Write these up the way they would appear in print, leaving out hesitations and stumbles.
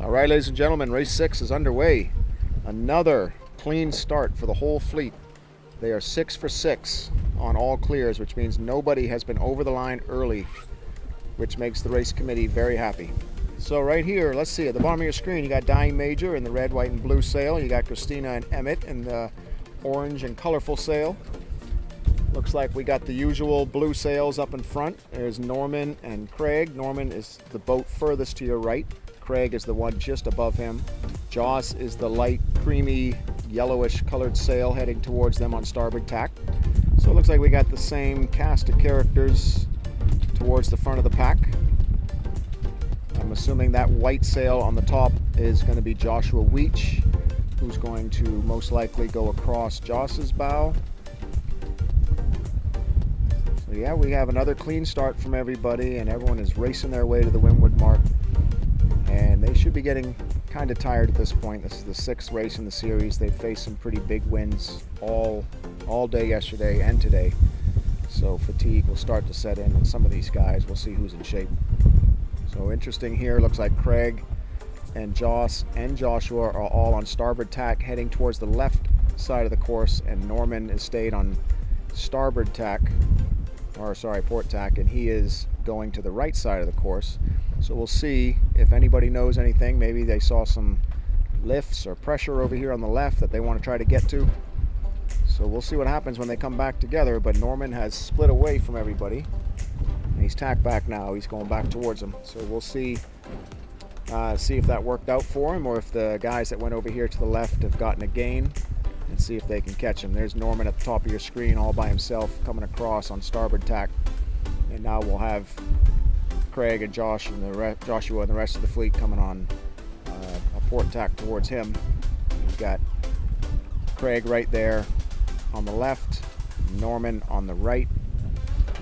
All right, ladies and gentlemen, race 6 is underway. Another clean start for the whole fleet. They are 6 for 6 on all clears, which means nobody has been over the line early, which makes the race committee very happy. So right here, let's see, at the bottom of your screen, you got Dying Major in the red, white, and blue sail. You got Christina and Emmett in the orange and colorful sail. Looks like we got the usual blue sails up in front. There's Norman and Craig. Norman is the boat furthest to your right. Craig is the one just above him. Joss is the light, creamy, yellowish colored sail heading towards them on starboard tack. So it looks like we got the same cast of characters towards the front of the pack. I'm assuming that white sail on the top is going to be Joshua Weech, who's going to most likely go across Joss's bow. So yeah, we have another clean start from everybody, and everyone is racing their way to the windward mark. And they should be getting kind of tired at this point. This is the 6th race in the series. They've faced some pretty big winds all day yesterday and today. So fatigue will start to set in on some of these guys. We'll see who's in shape. So interesting here. Looks like Craig and Joss and Joshua are all on starboard tack heading towards the left side of the course, and Norman is stayed on starboard tack, or sorry, port tack, and he is going to the right side of the course. So we'll see if anybody knows anything. Maybe they saw some lifts or pressure over here on the left that they want to try to get to. So we'll see what happens when they come back together. But Norman has split away from everybody, and he's tacked back now. He's going back towards them. So we'll see if that worked out for him, or if the guys that went over here to the left have gotten a gain, and see if they can catch him. There's Norman at the top of your screen all by himself coming across on starboard tack. And now we'll have Craig and Joshua and the rest of the fleet coming on a port tack towards him. You've got Craig right there on the left, Norman on the right,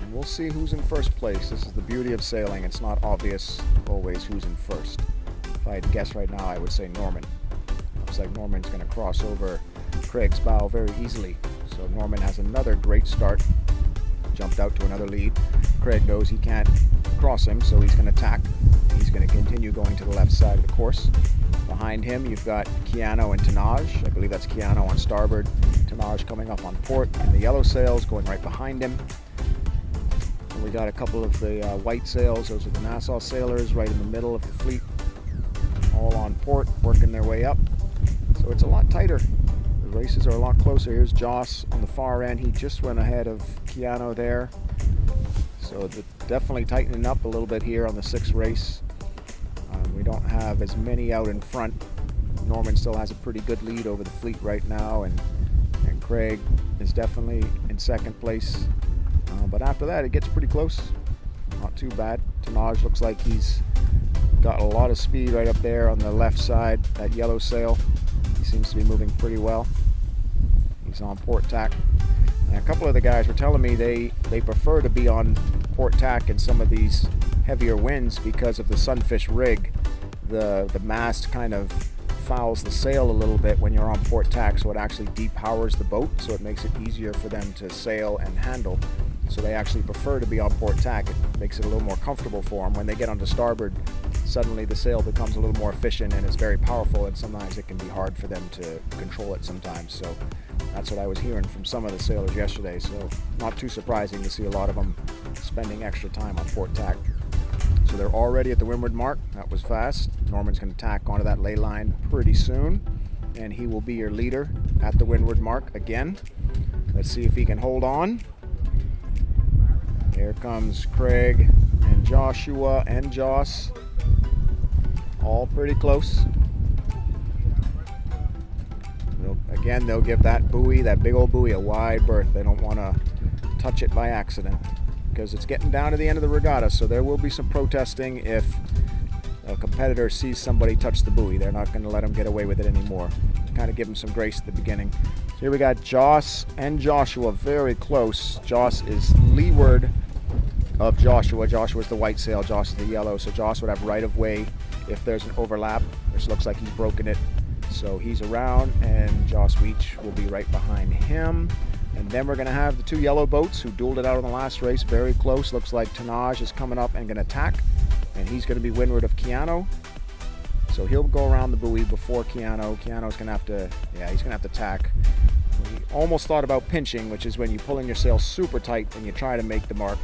and we'll see who's in first place. This is the beauty of sailing. It's not obvious always who's in first. If I had to guess right now, I would say Norman. Looks like Norman's going to cross over Craig's bow very easily. So Norman has another great start. Jumped out to another lead. Craig knows he can't cross him, so he's going to tack. He's going to continue going to the left side of the course. Behind him, you've got Keanu and Tanaj. I believe that's Keanu on starboard. Tanaj coming up on port in the yellow sails, going right behind him. And we got a couple of the white sails. Those are the Nassau sailors right in the middle of the fleet, all on port, working their way up. So it's a lot tighter. The races are a lot closer. Here's Joss on the far end. He just went ahead of Keanu there. So definitely tightening up a little bit here on the 6th race. We don't have as many out in front. Norman still has a pretty good lead over the fleet right now, and Craig is definitely in 2nd place. But after that, it gets pretty close. Not too bad. Tanaj looks like he's got a lot of speed right up there on the left side, that yellow sail. He seems to be moving pretty well. He's on port tack. And a couple of the guys were telling me they prefer to be on port tack in some of these heavier winds because of the Sunfish rig. The mast kind of fouls the sail a little bit when you're on port tack, so it actually depowers the boat, so it makes it easier for them to sail and handle. So they actually prefer to be on port tack. It makes it a little more comfortable for them. When they get onto starboard, suddenly the sail becomes a little more efficient and it's very powerful, and sometimes it can be hard for them to control it sometimes. So that's what I was hearing from some of the sailors yesterday. So not too surprising to see a lot of them spending extra time on port tack. So they're already at the windward mark. That was fast. Norman's going to tack onto that ley line pretty soon, and he will be your leader at the windward mark again. Let's see if he can hold on. Here comes Craig and Joshua and Joss, all pretty close. Again, they'll give that buoy, that big old buoy, a wide berth. They don't want to touch it by accident, because it's getting down to the end of the regatta, so there will be some protesting if a competitor sees somebody touch the buoy. They're not going to let them get away with it anymore. Kind of give them some grace at the beginning. So here we got Joss and Joshua very close. Joss is leeward of Joshua. Joshua's the white sail, Joss is the yellow, so Joss would have right of way if there's an overlap, which looks like he's broken it. So he's around, and Joss Weech will be right behind him. And then we're going to have the 2 yellow boats who dueled it out in the last race very close. Looks like Tanaj is coming up and going to attack, and he's going to be windward of Keanu. So he'll go around the buoy before Keanu. Keanu's gonna have to, yeah, he's gonna have to tack. We almost thought about pinching, which is when you pull in your sail super tight and you try to make the mark,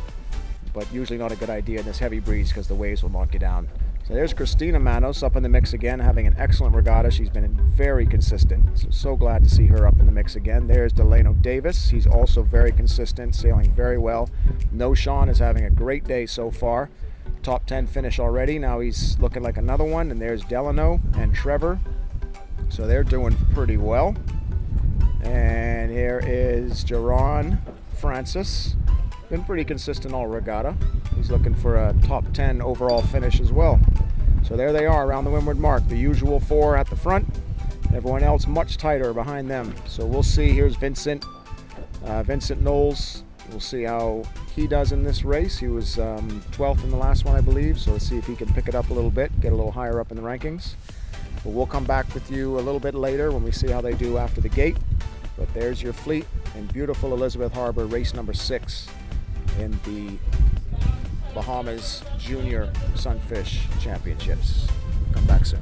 but usually not a good idea in this heavy breeze because the waves will knock you down. So there's Christina Manos up in the mix again, having an excellent regatta. She's been very consistent. So glad to see her up in the mix again. There's Delano Davis. He's also very consistent, sailing very well. No Sean is having a great day so far. Top 10 finish already. Now he's looking like another one. And there's Delano and Trevor. So they're doing pretty well. And here is Jerron Francis. Been pretty consistent all regatta. He's looking for a top 10 overall finish as well. So there they are around the windward mark. The usual 4 at the front. Everyone else much tighter behind them. So we'll see. Here's Vincent. Vincent Knowles. We'll see how he does in this race. He was 12th in the last one, I believe. So let's see if he can pick it up a little bit, get a little higher up in the rankings. But we'll come back with you a little bit later when we see how they do after the gate. But there's your fleet in beautiful Elizabeth Harbour, race number 6 in the Bahamas Junior Sunfish Championships. Come back soon.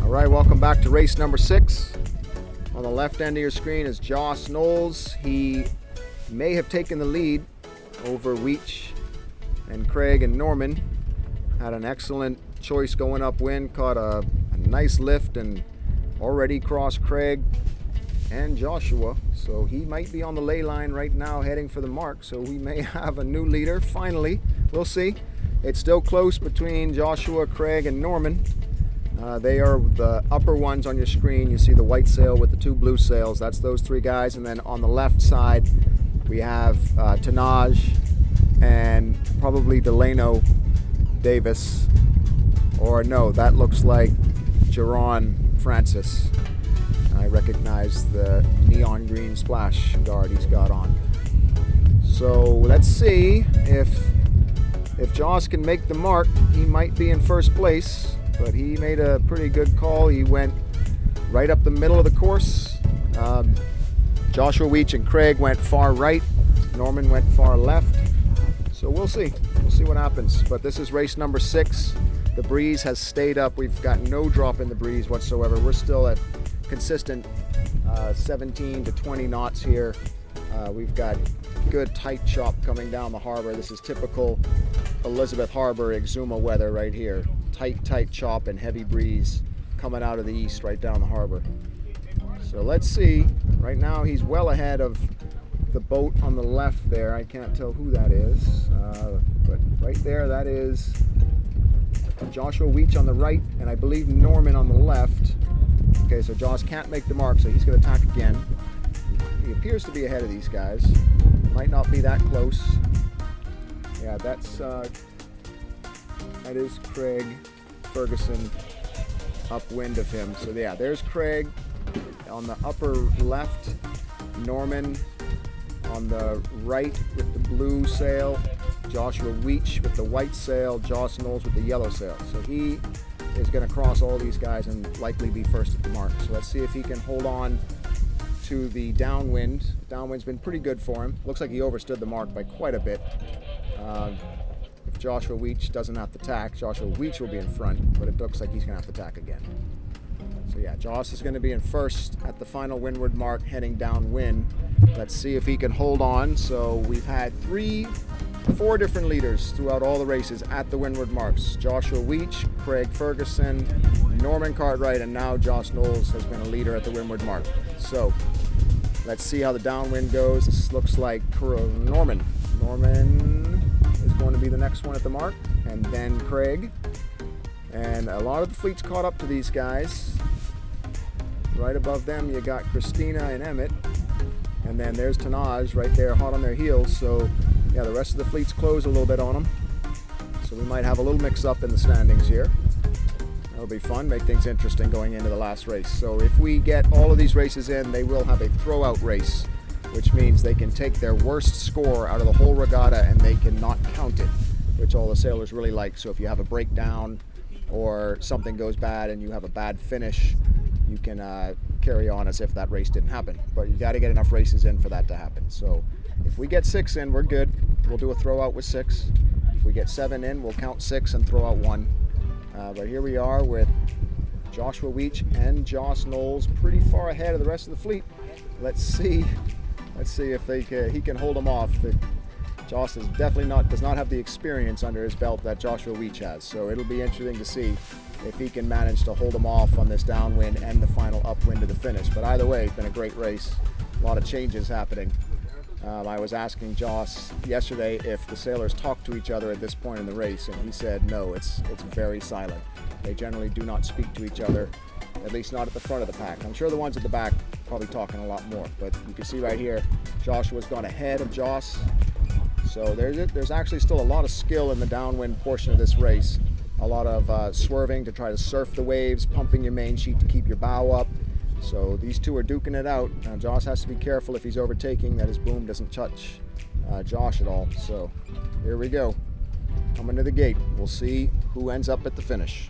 All right, welcome back to race number 6. On the left end of your screen is Josh Knowles. He may have taken the lead over Weech and Craig and Norman. Had an excellent choice going upwind, caught a nice lift and already crossed Craig and Joshua. So he might be on the ley line right now heading for the mark. So we may have a new leader finally. We'll see. It's still close between Joshua, Craig, and Norman. They are the upper ones on your screen. You see the white sail with the 2 blue sails. That's those 3 guys. And then on the left side, we have Tanaj and probably Delano Davis. Or no, that looks like Jerron Francis. I recognize the neon green splash guard he's got on. So let's see if Josh can make the mark. He might be in first place, but he made a pretty good call. He went right up the middle of the course. Joshua Weech and Craig went far right. Norman went far left. So we'll see. We'll see what happens. But this is race number 6. The breeze has stayed up. We've got no drop in the breeze whatsoever. We're still at consistent 17 to 20 knots here. We've got good tight chop coming down the harbor. This is typical Elizabeth Harbour, Exuma weather right here. Tight chop and heavy breeze coming out of the east right down the harbor. So let's see. Right now he's well ahead of the boat on the left there. I can't tell who that is, but right there, that is Joshua Weech on the right, and I believe Norman on the left. Okay, so Josh can't make the mark, so he's going to attack again. He appears to be ahead of these guys. Might not be that close. Yeah, that is Craig Ferguson upwind of him. So yeah, there's Craig on the upper left, Norman on the right with the blue sail, Joshua Weech with the white sail, Josh Knowles with the yellow sail. So he is going to cross all these guys and likely be first at the mark. So let's see if he can hold on to the downwind. Downwind's been pretty good for him. Looks like he overstood the mark by quite a bit. If Joshua Weech doesn't have to tack, Joshua Weech will be in front, but it looks like he's going to have to tack again. So yeah, Josh is going to be in first at the final windward mark heading downwind. Let's see if he can hold on. So we've had 4 different leaders throughout all the races at the windward marks. Joshua Weech, Craig Ferguson, Norman Cartwright, and now Josh Knowles has been a leader at the windward mark. So let's see how the downwind goes. This looks like Norman. Norman is going to be the next one at the mark, and then Craig. And a lot of the fleet's caught up to these guys. Right above them you got Christina and Emmett, and then there's Tanaj right there hot on their heels. So yeah, the rest of the fleet's closed a little bit on them. So we might have a little mix up in the standings here. That'll be fun, make things interesting going into the last race. So if we get all of these races in, they will have a throwout race, which means they can take their worst score out of the whole regatta and they cannot count it, which all the sailors really like. So if you have a breakdown or something goes bad and you have a bad finish, you can carry on as if that race didn't happen. But you got to get enough races in for that to happen. So if we get 6 in, we're good. We'll do a throwout with 6. If we get 7 in, we'll count 6 and throw out 1. But here we are with Joshua Weech and Josh Knowles pretty far ahead of the rest of the fleet. Let's see if he can hold them off. Josh is definitely does not have the experience under his belt that Joshua Weech has. So it'll be interesting to see if he can manage to hold them off on this downwind and the final upwind to the finish. But either way, it's been a great race. A lot of changes happening. I was asking Josh yesterday if the sailors talk to each other at this point in the race, and he said no, it's very silent. They generally do not speak to each other, at least not at the front of the pack. I'm sure the ones at the back probably talking a lot more, but you can see right here, Joshua's gone ahead of Josh. So there's actually still a lot of skill in the downwind portion of this race. A lot of swerving to try to surf the waves, pumping your main sheet to keep your bow up. So these two are duking it out. Now Josh has to be careful if he's overtaking that his boom doesn't touch Josh at all. So here we go. Coming to the gate. We'll see who ends up at the finish.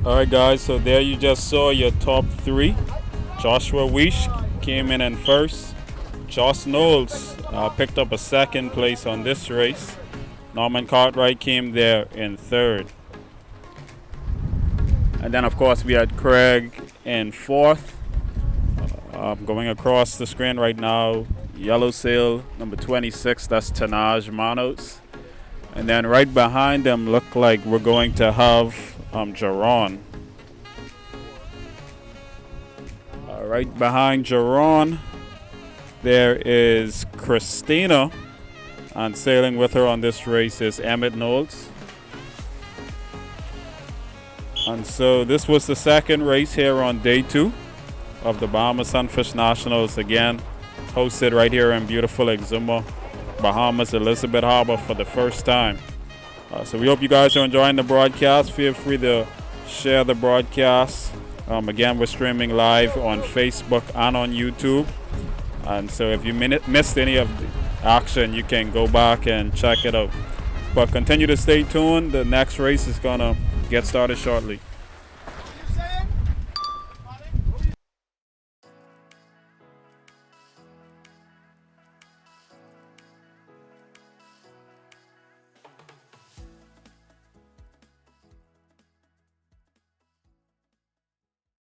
Alright guys, so there you just saw your top three. Joshua Weish came in first. Josh Knowles picked up a second place on this race. Norman Cartwright came there in third. And then of course we had Craig in fourth. Going across the screen right now, Yellow Sail, number 26, that's Tanaj Manos. And then right behind them look like we're going to have Jaron. Right behind Jaron, there is Christina. And sailing with her on this race is Emmett Knowles. And so this was the second race here on day 2 of the Bahamas Sunfish Nationals, again hosted right here in beautiful Exuma, Bahamas, Elizabeth Harbour for the first time. So we hope you guys are enjoying the broadcast. Feel free to share the broadcast. Again, we're streaming live on Facebook and on YouTube. And so if you missed any of the action, you can go back and check it out. But continue to stay tuned. The next race is going to get started shortly.